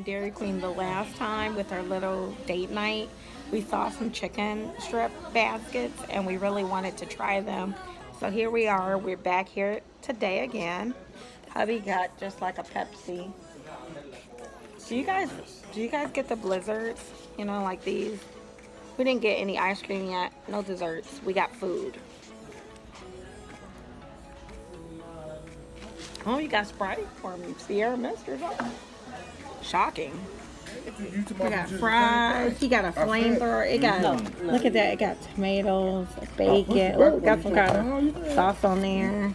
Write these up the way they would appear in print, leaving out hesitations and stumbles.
in Dairy Queen the last time with our little date night. We saw some chicken strip baskets and we really wanted to try them. So here we are. We're back here today again. Hubby got just like a Pepsi. Do you guys do you guys get the blizzards? You know, like these. We didn't get any ice cream yet. No desserts. We got food. Oh, you got Sprite for me. Sierra Mist or something? Shocking. We got fries. He got a flamethrower. It got, look at that. It got tomatoes, bacon. Oh, got some kind of sauce on there.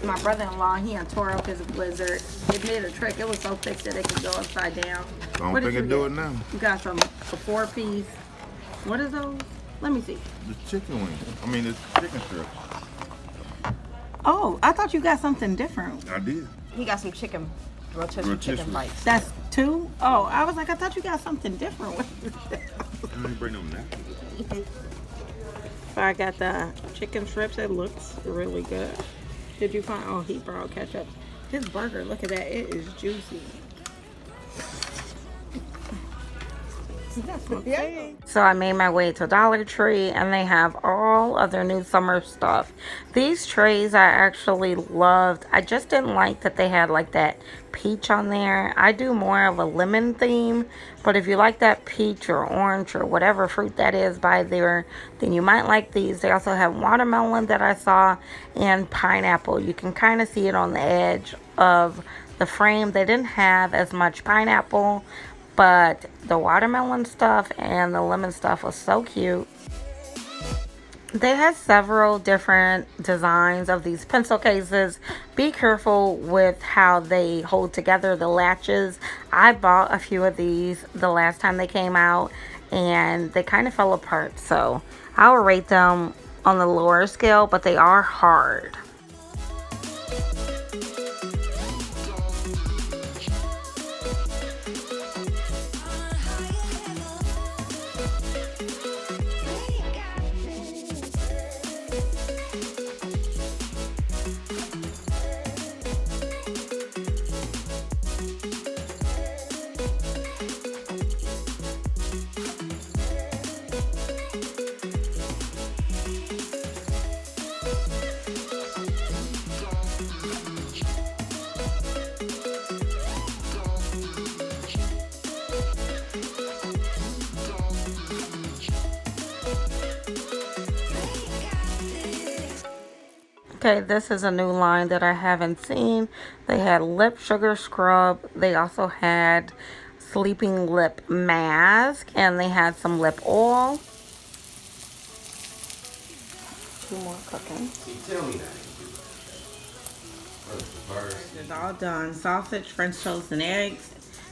My brother-in-law, he had tore up his blizzard. It made a trick. It was so thick that it could go upside down. I don't think it do it now. You got a 4-piece. What is those? Let me see. The chicken wing. I mean, the chicken strip. Oh, I thought you got something different. I did. He got some chicken, rotisserie chicken bites. That's 2? Oh, I was like, I thought you got something different. I didn't bring them napkins. So I got the chicken strips. It looks really good. Did you find? Oh, he brought ketchup. This burger, look at that. It is juicy. So I made my way to Dollar Tree and they have all of their new summer stuff. These trays I actually loved. I just didn't like that they had like that peach on there. I do more of a lemon theme, but if you like that peach or orange or whatever fruit that is by there, then you might like these. They also have watermelon that I saw and pineapple. You can kind of see it on the edge of the frame. They didn't have as much pineapple, but the watermelon stuff and the lemon stuff was so cute. They had several different designs of these pencil cases. Be careful with how they hold together the latches. I bought a few of these the last time they came out and they kind of fell apart. So I would rate them on the lower scale, but they are hard. Okay, this is a new line that I haven't seen. They had lip sugar scrub. They also had sleeping lip mask. And they had some lip oil. 2 more cooking. Tell me that. It's all done. Sausage, French toast, and eggs.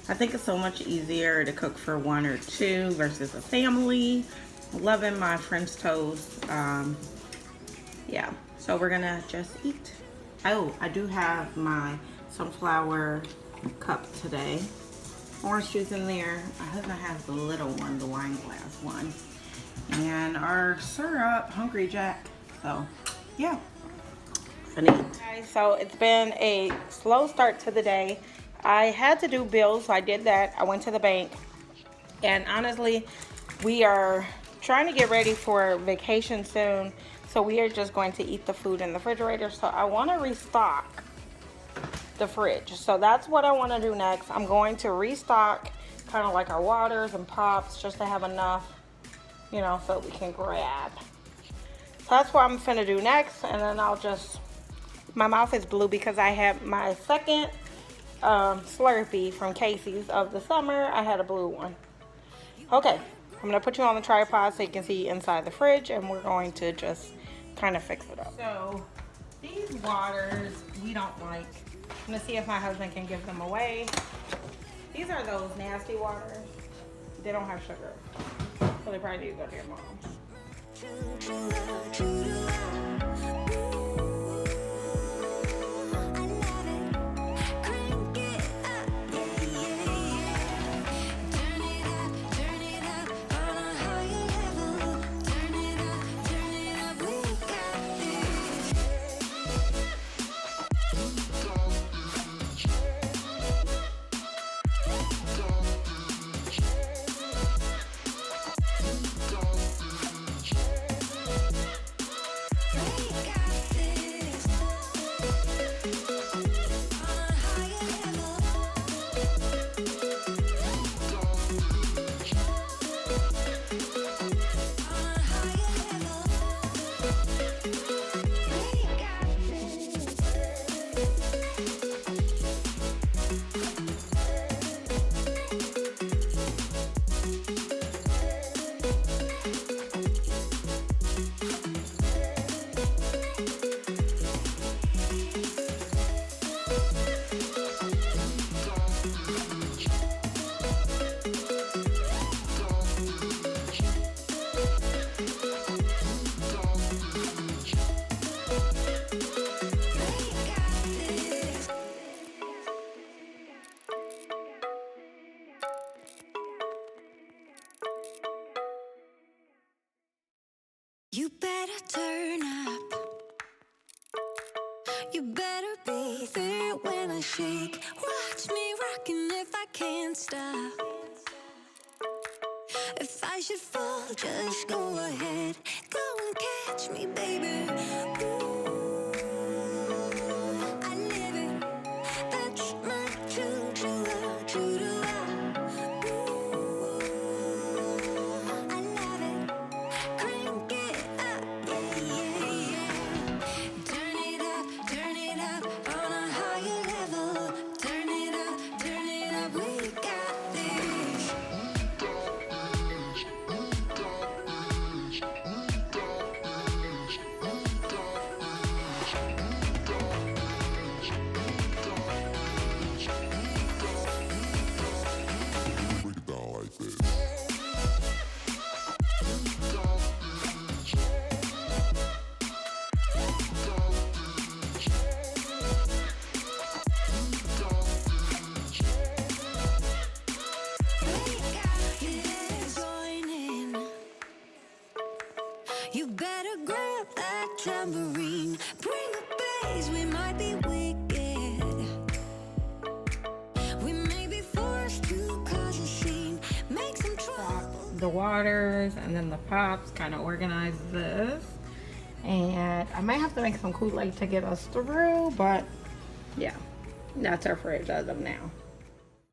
I think it's so much easier to cook for 1 or 2 versus a family. Loving my French toast. Yeah. So we're gonna just eat. Oh, I do have my sunflower cup today. Orange juice in there. My husband has the little one, the wine glass one. And our syrup, Hungry Jack. So, yeah. Finna eat. Okay, so it's been a slow start to the day. I had to do bills, so I did that. I went to the bank. And honestly, we are trying to get ready for vacation soon. So we are just going to eat the food in the refrigerator. So I want to restock the fridge. So that's what I want to do next. I'm going to restock kind of like our waters and pops just to have enough, you know, so we can grab. So that's what I'm finna do next. And then I'll just, my mouth is blue because I had my second Slurpee from Casey's of the summer. I had a blue one. Okay, I'm gonna put you on the tripod so you can see inside the fridge and we're going to just kind of fix it up. So these waters we don't like. I'm gonna see if my husband can give them away. These are those nasty waters. They don't have sugar. So they probably need to go to your mom. shake. Watch me rocking if I can't stop. If I should fall, just go ahead. Go and catch me, baby. Ooh, I live it. That's my choo-choo-la, choo-choo-la. Ooh, I love it. Crank it up, yeah, yeah, yeah. Turn it up on a higher level. Turn it up, we got this. Break it down like this. You better grab that tambourine. Bring the bass, we might be wicked. We may be forced to cause a scene. Make some trouble. The waters and then the pops kind of organize this. And I might have to make some Kool-Aid to get us through, but yeah, that's our fridge as of now.